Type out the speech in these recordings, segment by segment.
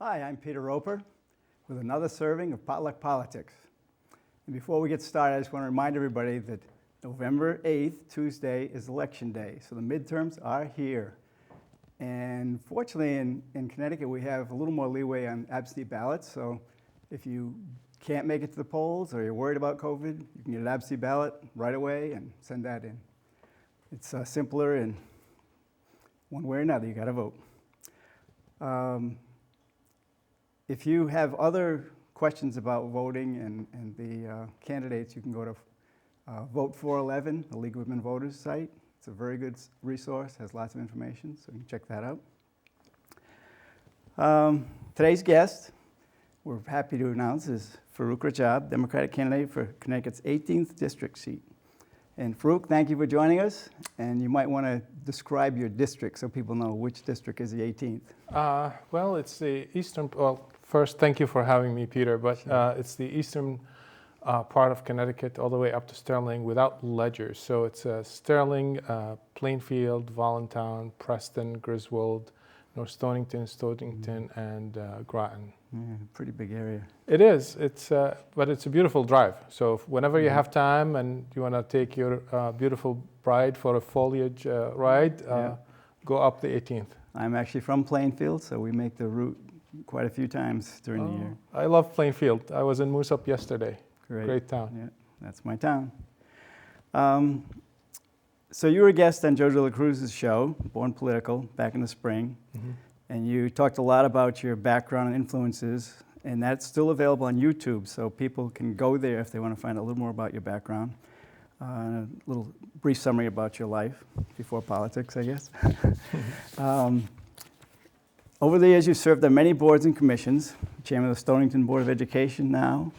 Hi, I'm Peter Roper with another serving of Potluck Politics. And before we get started, I just want to remind everybody that November 8th, Tuesday, is Election Day. So the midterms are here. And fortunately, in Connecticut, we have a little more leeway on absentee ballots. So if you can't make it to the polls or you're worried about COVID, you can get an absentee ballot right away and send that in. It's simpler, and one way or another, you got to vote. If you have other questions about voting and the candidates, you can go to Vote 411, the League of Women Voters site. It's a very good resource, has lots of information, so you can check that out. Today's guest, we're happy to announce, is Farouk Rajab, Democratic candidate for Connecticut's 18th district seat. And Farouk, thank you for joining us. And you might want to describe your district so people know which district is the 18th. Well, it's the eastern, well, first, thank you for having me, Peter, but Sure. it's the eastern part of Connecticut all the way up to Sterling without Ledger. So it's Sterling, Plainfield, Voluntown, Preston, Griswold, North Stonington, and Groton. Yeah, pretty big area. It is. But it's a beautiful drive. So whenever you have time and you want to take your beautiful bride for a foliage ride, go up the 18th. I'm actually from Plainfield, so we make the route quite a few times during the year. I love Plainfield. I was in Moose Up yesterday. Great town. Yeah, that's my town. So you were a guest on Joe De La Cruz's show, Born Political, back in the spring. Mm-hmm. And you talked a lot about your background and influences, and that's still available on YouTube, so people can go there if they want to find out a little more about your background. A little brief summary about your life before politics, I guess. Over the years, you've served on many boards and commissions, chairman of the Stonington Board of Education now,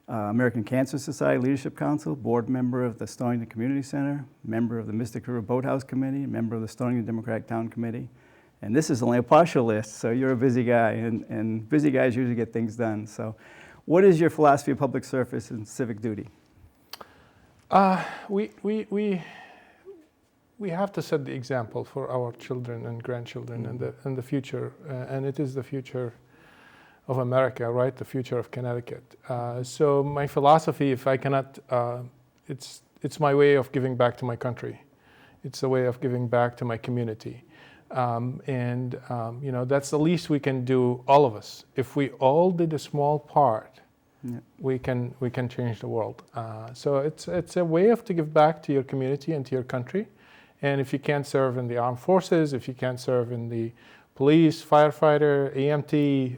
American Cancer Society Leadership Council, board member of the Stonington Community Center, member of the Mystic River Boathouse Committee, member of the Stonington Democratic Town Committee. And this is only a partial list, so you're a busy guy, and busy guys usually get things done. So what is your philosophy of public service and civic duty? We have to set the example for our children and grandchildren and the future, and it is the future of America, right? The future of Connecticut. So my philosophy, if I cannot, it's my way of giving back to my country. It's a way of giving back to my community. That's the least we can do, all of us. If we all did a small part, we can change the world. So it's a way to give back to your community and to your country. And if you can't serve in the armed forces, if you can't serve in the police, firefighter, EMT,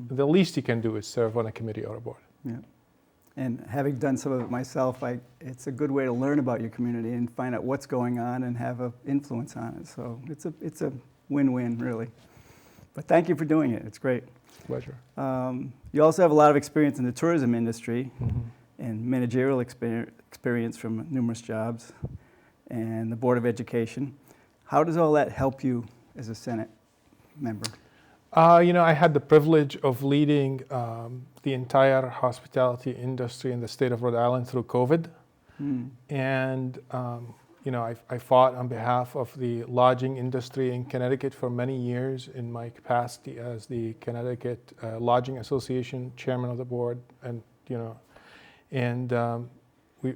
the least you can do is serve on a committee or a board. Yeah. And having done some of it myself, it's a good way to learn about your community and find out what's going on and have an influence on it. So it's a win-win, really. But thank you for doing it. It's great. Pleasure. You also have a lot of experience in the tourism industry and managerial experience from numerous jobs and the Board of Education. How does all that help you as a Senate member? I had the privilege of leading the entire hospitality industry in the state of Rhode Island through COVID. And, I fought on behalf of the lodging industry in Connecticut for many years in my capacity as the Connecticut Lodging Association chairman of the board. And,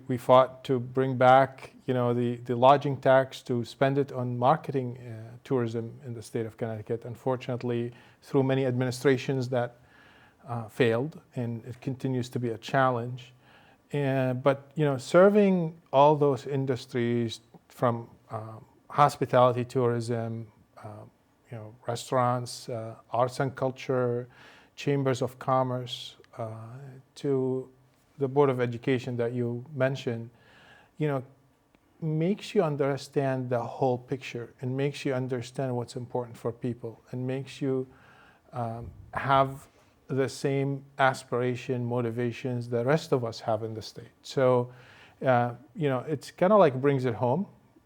we fought to bring back, the lodging tax, to spend it on marketing tourism in the state of Connecticut. Unfortunately, through many administrations that failed, and it continues to be a challenge. But serving all those industries from hospitality, tourism, restaurants, arts and culture, chambers of commerce, to the Board of Education that you mentioned, makes you understand the whole picture and makes you understand what's important for people and makes you have the same aspiration, motivations the rest of us have in the state. So, it's kind of like brings it home,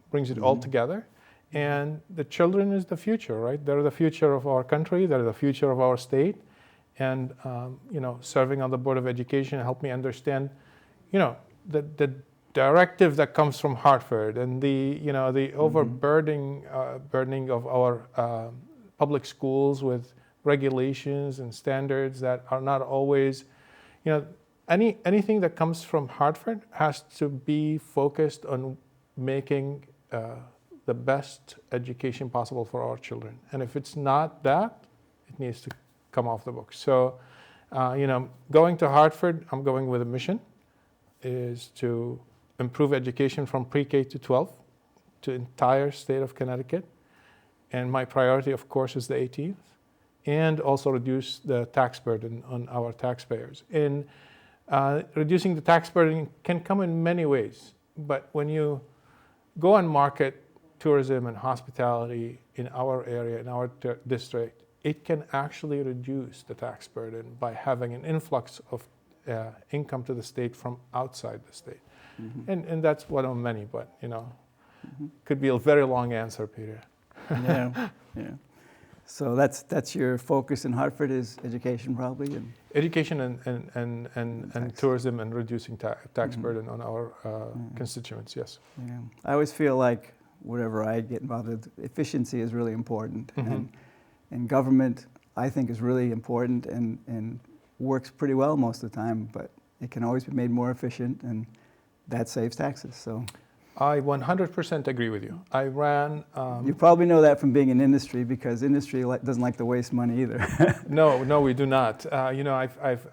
brings it all together. And the children is the future, right? They're the future of our country. They're the future of our state. And, serving on the Board of Education helped me understand, the directive that comes from Hartford and the overburdening of our public schools with regulations and standards that are not always, anything that comes from Hartford has to be focused on making the best education possible for our children. And if it's not that, it needs to come off the books. So, going to Hartford, I'm going with a mission, is to improve education from pre-K to 12 to entire state of Connecticut. And my priority, of course, is the 18th, and also reduce the tax burden on our taxpayers. And reducing the tax burden can come in many ways, but when you go and market tourism and hospitality in our area, in our district, it can actually reduce the tax burden by having an influx of income to the state from outside the state. Mm-hmm. And that's one of many, but could be a very long answer, Peter. Yeah. So that's your focus in Hartford, is education probably? And education and tourism, and reducing tax burden on our constituents, yes. Yeah. I always feel like whatever I get involved with, efficiency is really important. And government, I think, is really important and works pretty well most of the time, but it can always be made more efficient, and that saves taxes. So I 100% agree with you. I ran... you probably know that from being in industry, because industry doesn't like to waste money either. No, we do not. I've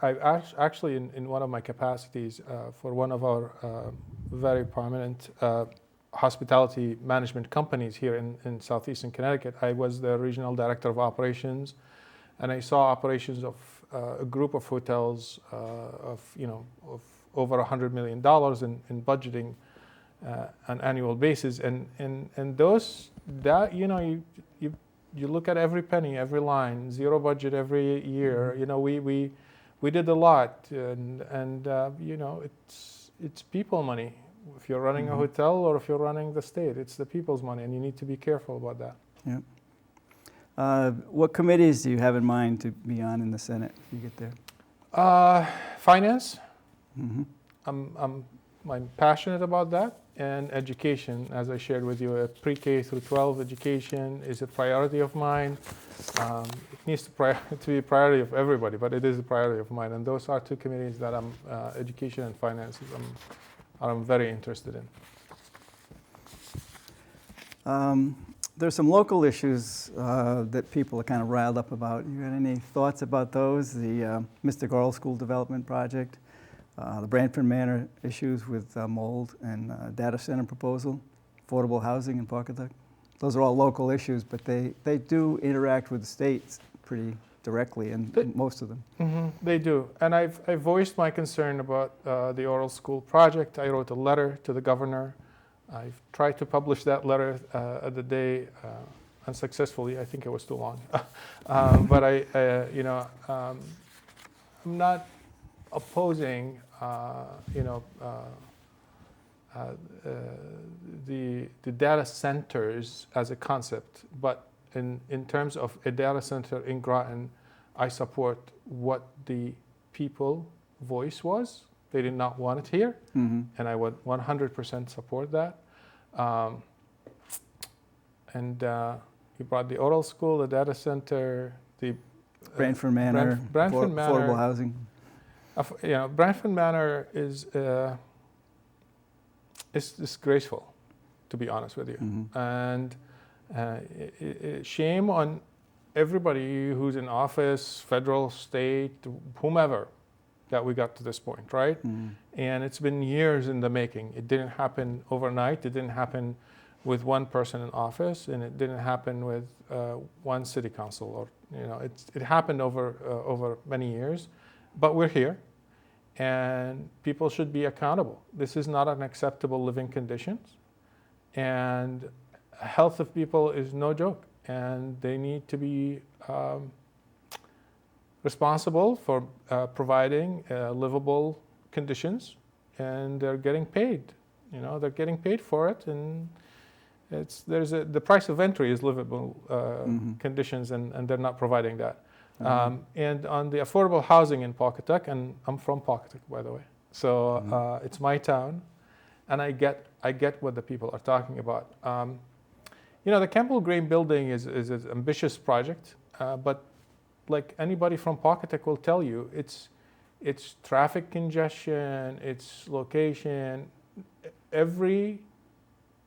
actually, in one of my capacities for one of our very prominent hospitality management companies here in southeastern Connecticut, I was the regional director of operations, and I saw operations of a group of hotels of over $100 million in budgeting on annual basis, and those that you look at every penny, every line, zero budget every year. We did a lot, and it's people money. If you're running a hotel or if you're running the state, it's the people's money, and you need to be careful about that. Yeah. What committees do you have in mind to be on in the Senate if you get there? Finance. I'm passionate about that, and education. As I shared with you, pre-K through 12 education is a priority of mine. It needs to be a priority of everybody, but it is a priority of mine. And those are two committees that education and finances, I'm very interested in. There's some local issues that people are kind of riled up about. You got any thoughts about those? The Mystic Oral School Development Project, the Branford Manor issues with mold, and data center proposal, affordable housing in Potluck. Those are all local issues, but they do interact with the states pretty directly, and most of them. They do, and I've voiced my concern about the oral school project. I wrote a letter to the governor. I've tried to publish that letter at the day, unsuccessfully. I think it was too long, but I'm not opposing, the data centers as a concept, but in terms of a data center in Groton, I support what the people voice was. They did not want it here, and I would 100% support that. And you brought the oral school, the data center, the Branford Manor, Branford Manor, affordable housing. Branford Manor is disgraceful, to be honest with you, and shame on everybody who's in office, federal, state, whomever, that we got to this point, right? And it's been years in the making. It didn't happen overnight. It didn't happen with one person in office, and it didn't happen with one city council. Or it happened over many years. But we're here, and people should be accountable. This is not an acceptable living conditions, and health of people is no joke, and they need to be responsible for providing livable conditions, and they're getting paid. They're getting paid for it, and the price of entry is livable conditions, and they're not providing that. And on the affordable housing in Potluck, and I'm from Potluck, by the way, so it's my town, and I get what the people are talking about. The Campbell Grain building is an ambitious project, but like anybody from Pawcatuck will tell you, it's traffic congestion, it's location. Every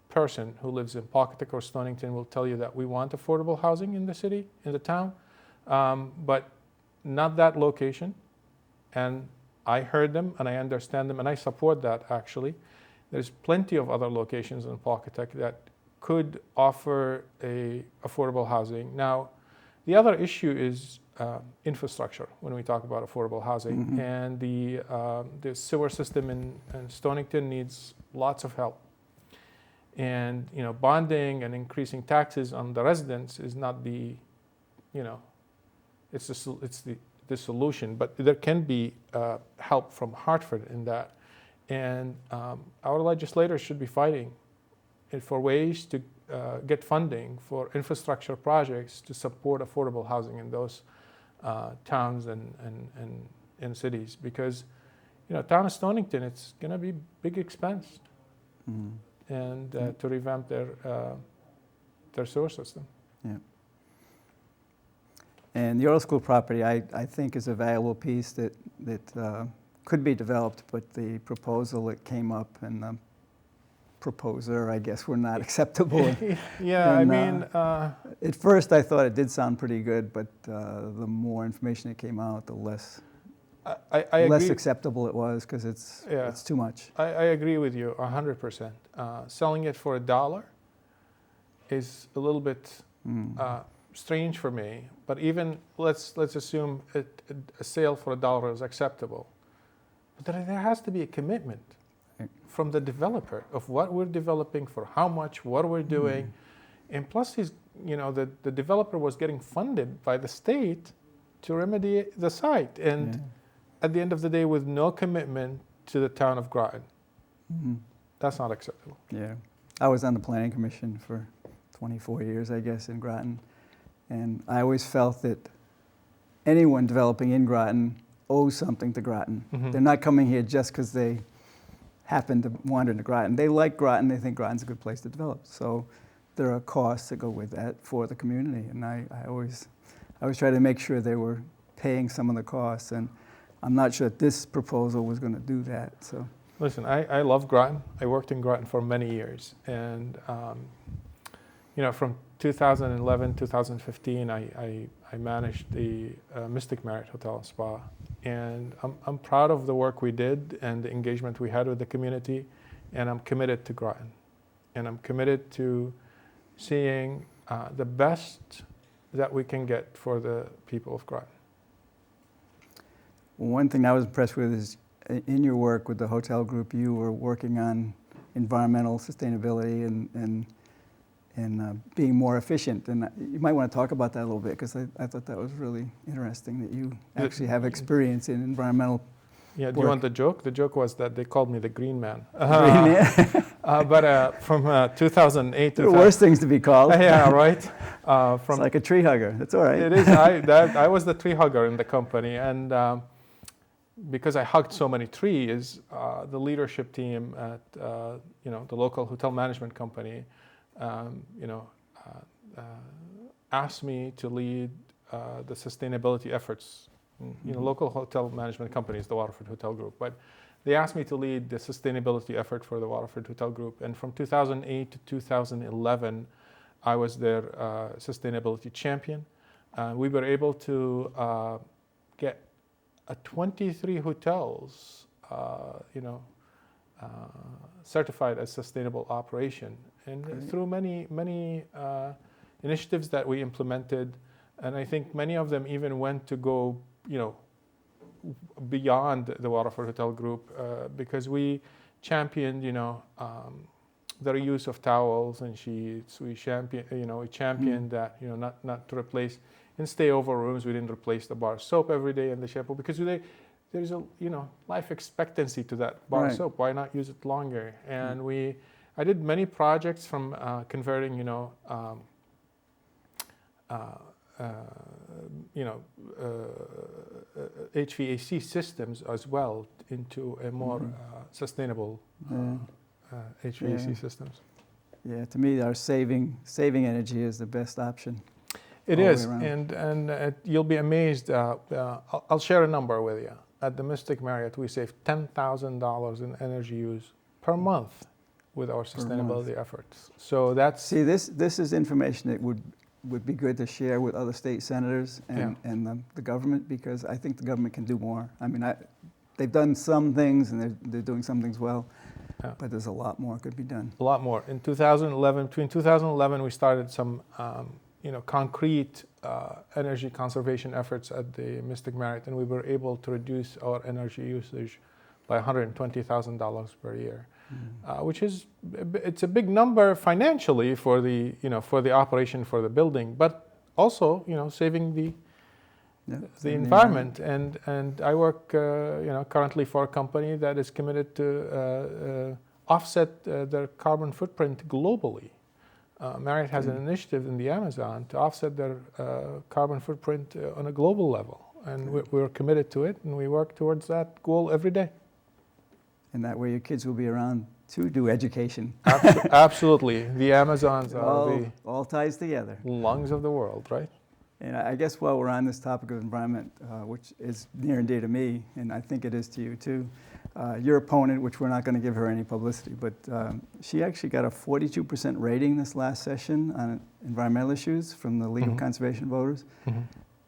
person who lives in Pawcatuck or Stonington will tell you that we want affordable housing in the city, in the town, but not that location. And I heard them and I understand them and I support that actually. There's plenty of other locations in Pawcatuck that could offer a affordable housing. Now, the other issue is infrastructure when we talk about affordable housing. Mm-hmm. And the sewer system in Stonington needs lots of help. And bonding and increasing taxes on the residents is not the, it's the solution. But there can be help from Hartford in that. And our legislators should be fighting for ways to get funding for infrastructure projects to support affordable housing in those towns and cities. Because, town of Stonington, it's going to be big expense. Mm-hmm. And to revamp their sewer system. Yeah. And the oil school property, I think, is a valuable piece that could be developed, but the proposal that came up and the proposer, I guess, were not acceptable. Yeah, and, I mean... at first I thought it did sound pretty good, but the more information that came out, the less... I less agree. acceptable it was, because it's too much. I agree with you 100%. Selling it for $1 is a little bit strange for me. But even let's assume a sale for $1 is acceptable. But there has to be a commitment from the developer of what we're developing, for how much, what we're doing, and plus the developer was getting funded by the state to remedy the site. And at the end of the day, with no commitment to the town of Groton. Mm-hmm. That's not acceptable. Yeah. I was on the planning commission for 24 years, I guess, in Groton. And I always felt that anyone developing in Groton owes something to Groton. Mm-hmm. They're not coming here just because they happen to wander into Groton. They like Groton. They think Groton's a good place to develop. So there are costs that go with that for the community. And I always try to make sure they were paying some of the costs. And I'm not sure that this proposal was going to do that. So, listen, I love Groton. I worked in Groton for many years, and from 2011, 2015, I managed the Mystic Marriott Hotel and Spa, and I'm proud of the work we did and the engagement we had with the community, and I'm committed to Groton, and I'm committed to seeing the best that we can get for the people of Groton. One thing I was impressed with is in your work with the hotel group, you were working on environmental sustainability and being more efficient. And you might want to talk about that a little bit, because I thought that was really interesting that you actually have experience in environmental Yeah, do work. you want the joke? The joke was that they called me the Green Man. Green Man. But from 2008 to... There are worse things to be called. Yeah, right. It's like a tree hugger. That's all right. It is. I was the tree hugger in the company, and because I hugged so many trees, the leadership team at the local hotel management company, asked me to lead the sustainability efforts. Local hotel management companies, the Waterford Hotel Group, but they asked me to lead the sustainability effort for the Waterford Hotel Group. And from 2008 to 2011, I was their sustainability champion. We were able to get 23 hotels, certified as sustainable operation, and Great. through many initiatives that we implemented, and I think many of them even went to go, beyond the Waterford Hotel Group, because we championed, the reuse of towels and sheets. We championed that, not to replace in stay-over rooms. We didn't replace the bar soap every day and the shampoo, because there's a life expectancy to that bar Right. soap. Why not use it longer? And I did many projects from converting HVAC systems as well into a more sustainable HVAC systems. Yeah, to me, our saving energy is the best option. It all the is, way around. and you'll be amazed. I'll share a number with you. At the Mystic Marriott, we save $10,000 in energy use per month with our sustainability efforts. So that's See, this is information that would be good to share with other state senators and the government, because I think the government can do more. I mean, they've done some things and they're doing some things well, but there's a lot more could be done. a lot more. In 2011, between 2011, we started some concrete energy conservation efforts at the Mystic Marriott, and we were able to reduce our energy usage by $120,000 per year, which is it's a big number financially for the for the operation for the building, but also saving the environment. And I work currently for a company that is committed to offset their carbon footprint globally. Marriott has an initiative in the Amazon to offset their carbon footprint on a global level, and we're committed to it, and we work towards that goal every day. And that way your kids will be around to do education. Absolutely. The Amazons are the all ties together. lungs of the world, right? And I guess while we're on this topic of environment, which is near and dear to me, and I think it is to you too, your opponent, which we're not going to give her any publicity, but she actually got a 42% rating this last session on environmental issues from the League of Conservation Voters.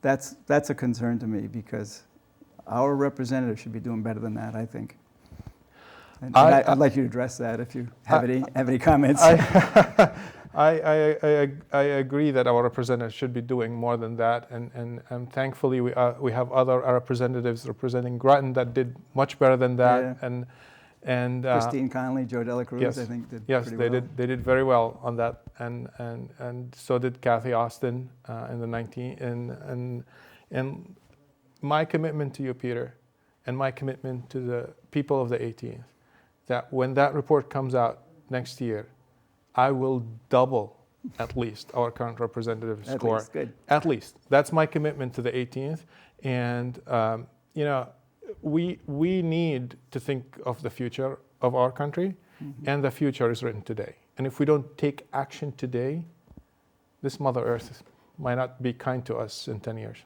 That's a concern to me, because our representatives should be doing better than that, I think. And I'd like you to address that if you have any comments. I agree that our representatives should be doing more than that, and thankfully we have other representatives representing Groton that did much better than that, and Christine Connolly, Joe Dela Cruz, yes, I think did yes, pretty well. They did very well on that, and so did Kathy Austin in the 19 and my commitment to you, Peter, and my commitment to the people of the 18th, that when that report comes out next year, I will double at least our current representative score. At least, good. At least. That's my commitment to the 18th. And, we need to think of the future of our country, and the future is written today. And if we don't take action today, this Mother Earth might not be kind to us in 10 years.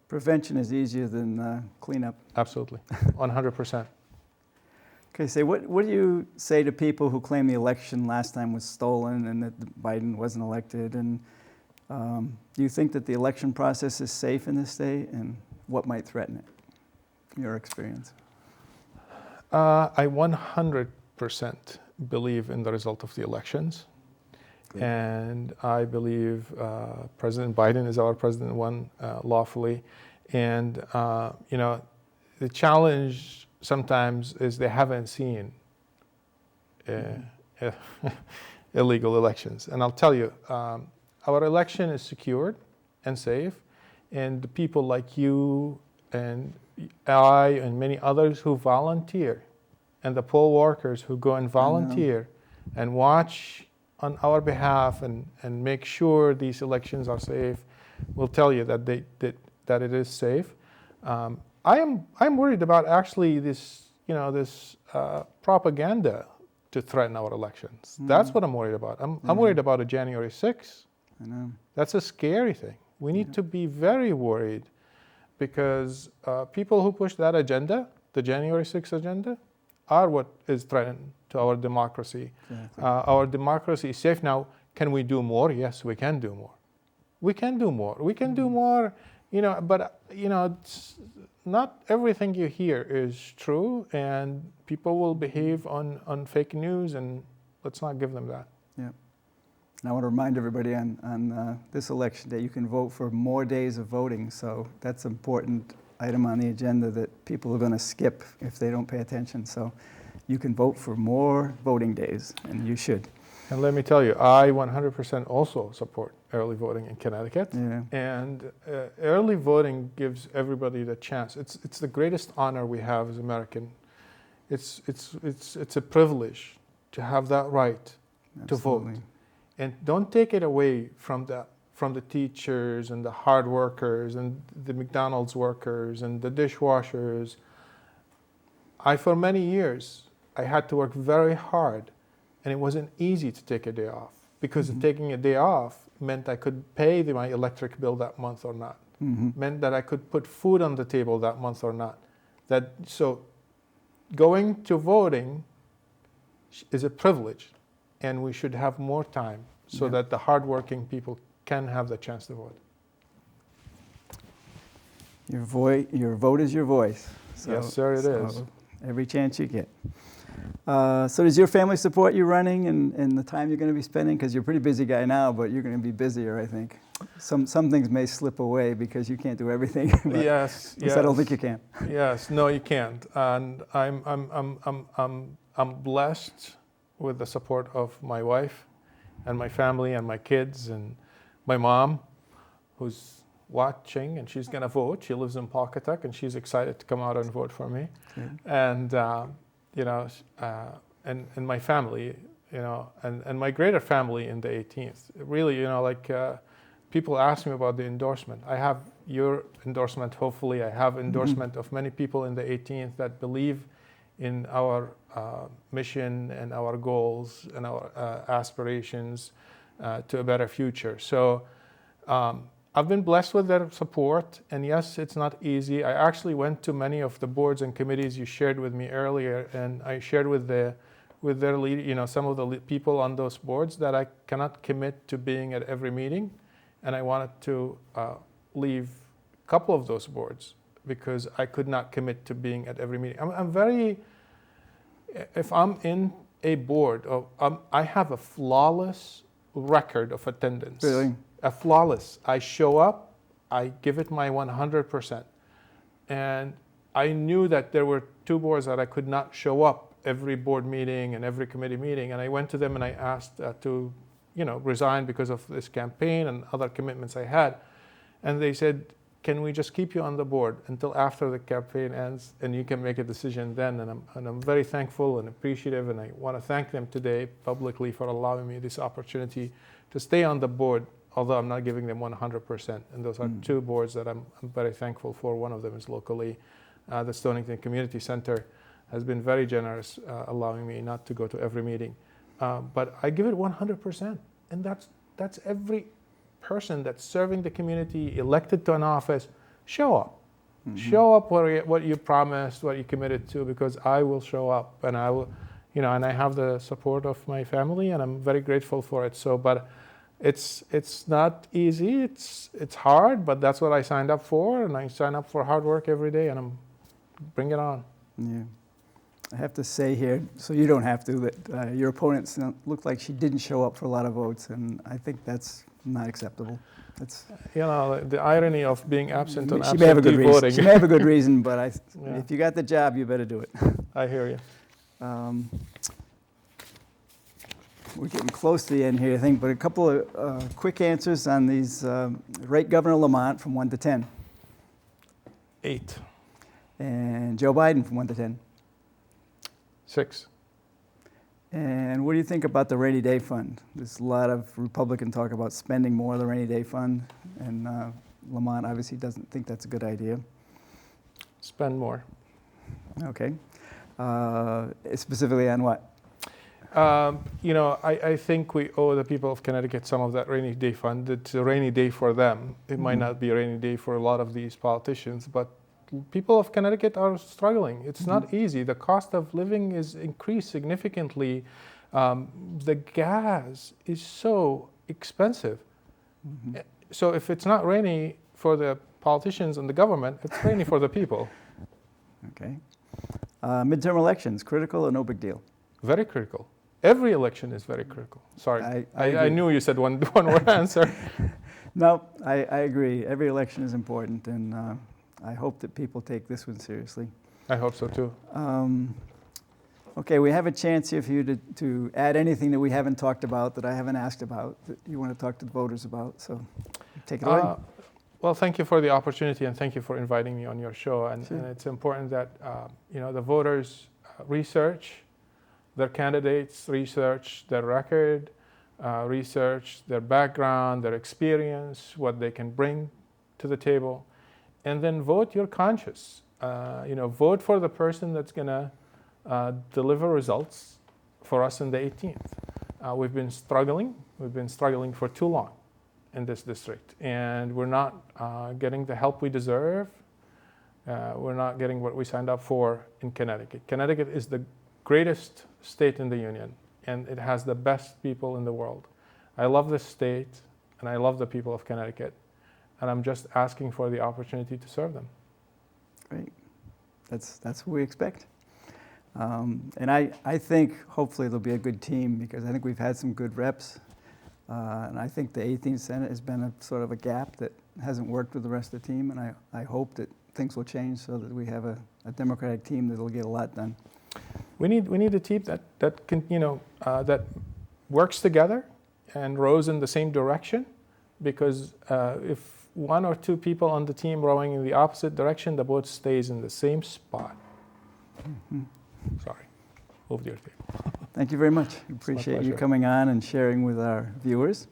Prevention is easier than cleanup. Absolutely. 100%. Okay, so what do you say to people who claim the election last time was stolen and that Biden wasn't elected? And do you think that the election process is safe in this state, and what might threaten it, from your experience? I 100% believe in the result of the elections. Good. And I believe President Biden is our president, won lawfully. And, the challenge sometimes is they haven't seen illegal elections. And I'll tell you, our election is secured and safe, and the people like you and I and many others who volunteer, and the poll workers who go and volunteer and watch on our behalf and make sure these elections are safe, will tell you that that it is safe. I'm worried about actually this propaganda to threaten our elections. That's what I'm worried about. I'm worried about a January 6th. I know. That's a scary thing. We need to be very worried, because people who push that agenda, the January 6th agenda, are what is threatened to our democracy. Exactly. Our democracy is safe now. Can we do more? Yes, we can do more. We can do more. We can do more, but it's not everything you hear is true, and people will behave on fake news, and let's not give them that. Yeah. And I want to remind everybody on this election day, you can vote for more days of voting. So that's an important item on the agenda that people are going to skip if they don't pay attention. So you can vote for more voting days, and you should. And let me tell you, I 100% also support early voting in Connecticut. Yeah. And early voting gives everybody the chance. It's the greatest honor we have as American. It's a privilege to have that right. Absolutely. To vote. And don't take it away from the teachers and the hard workers and the McDonald's workers and the dishwashers. For many years, I had to work very hard, and it wasn't easy to take a day off. because taking a day off meant I could pay my electric bill that month or not. Meant that I could put food on the table that month or not. So going to voting is a privilege, and we should have more time so that the hardworking people can have the chance to vote. Your vote is your voice. So, Yes, sir, it is. Every chance you get. So does your family support you running and the time you're going to be spending? Because you're a pretty busy guy now, but you're going to be busier, I think. Some things may slip away because you can't do everything. Yes, yes. I don't think you can. Yes, no, you can't. And I'm blessed with the support of my wife and my family and my kids and my mom, who's watching, and she's going to vote. She lives in Pawcatuck, and she's excited to come out and vote for me. Okay. And and my family, and my greater family in the 18th. Really, people ask me about the endorsement. I have your endorsement, hopefully. I have endorsement of many people in the 18th that believe in our mission and our goals and our aspirations to a better future. So I've been blessed with their support, and yes, it's not easy. I actually went to many of the boards and committees you shared with me earlier, and I shared with their lead, some of the people on those boards that I cannot commit to being at every meeting, and I wanted to leave a couple of those boards because I could not commit to being at every meeting. If I'm in a board, I have a flawless record of attendance. Really? A flawless. I show up, I give it my 100%. And I knew that there were two boards that I could not show up every board meeting and every committee meeting. And I went to them and I asked to, resign because of this campaign and other commitments I had. And they said, can we just keep you on the board until after the campaign ends and you can make a decision then? And I'm very thankful and appreciative, and I want to thank them today publicly for allowing me this opportunity to stay on the board, although I'm not giving them 100%. And those are two boards that I'm very thankful for. One of them is locally. The Stonington Community Center has been very generous, allowing me not to go to every meeting. But I give it 100%. And that's every person that's serving the community, elected to an office. Show up. Show up what you promised, what you committed to, because I will show up, and I will, and I have the support of my family, and I'm very grateful for it. So, but it's not easy. It's hard, but that's what I signed up for, and I sign up for hard work every day, and bring it on. Yeah. I have to say here, so you don't have to, that your opponent looked like she didn't show up for a lot of votes, and I think that's not acceptable. That's, the irony of being absent on absentee voting. She may have a good reason, but if you got the job, you better do it. I hear you. We're getting close to the end here, I think, but a couple of quick answers on these. Rate Governor Lamont from 1 to 10. 8. And Joe Biden from 1 to 10. 6. And what do you think about the rainy day fund? There's a lot of Republican talk about spending more of the rainy day fund, and Lamont obviously doesn't think that's a good idea. Spend more. Okay. Specifically on what? I think we owe the people of Connecticut some of that rainy day fund. It's a rainy day for them. It might not be a rainy day for a lot of these politicians, but people of Connecticut are struggling. It's not easy. The cost of living is increased significantly. The gas is so expensive. So if it's not rainy for the politicians and the government, it's rainy for the people. Okay. Midterm elections, critical or no big deal? Very critical. Every election is very critical. Sorry, I knew you said one word answer. No, I agree. Every election is important, and I hope that people take this one seriously. I hope so too. Okay, we have a chance here for you to add anything that we haven't talked about, that I haven't asked about, that you want to talk to the voters about. So take it away. Well, thank you for the opportunity, and thank you for inviting me on your show. And, sure. And it's important that the voters research their candidates, research their record, research their background, their experience, what they can bring to the table, and then vote your conscience. Vote for the person that's going to deliver results for us in the 18th. We've been struggling. We've been struggling for too long in this district, and we're not getting the help we deserve. We're not getting what we signed up for in Connecticut. Connecticut is the greatest state in the union, and it has the best people in the world. I love this state, and I love the people of Connecticut, and I'm just asking for the opportunity to serve them. Great. That's what we expect. And I think hopefully there'll be a good team, because I think we've had some good reps. And I think the 18th Senate has been a sort of a gap that hasn't worked with the rest of the team. And I hope that things will change so that we have a Democratic team that will get a lot done. We need a team that can, that works together and rows in the same direction, because if one or two people on the team rowing in the opposite direction, the boat stays in the same spot. Mm-hmm. Sorry, moved your table. Thank you very much. Appreciate you coming on and sharing with our viewers.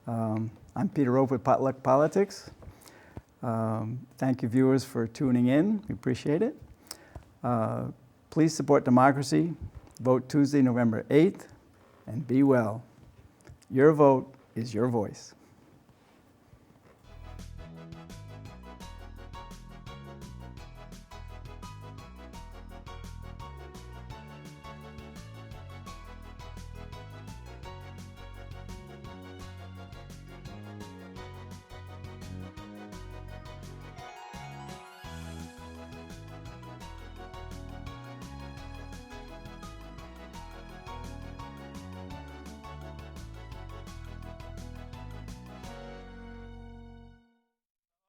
I'm Peter Rope with Potluck Politics. Thank you, viewers, for tuning in. We appreciate it. Please support democracy. Vote Tuesday, November 8th, and be well. Your vote is your voice.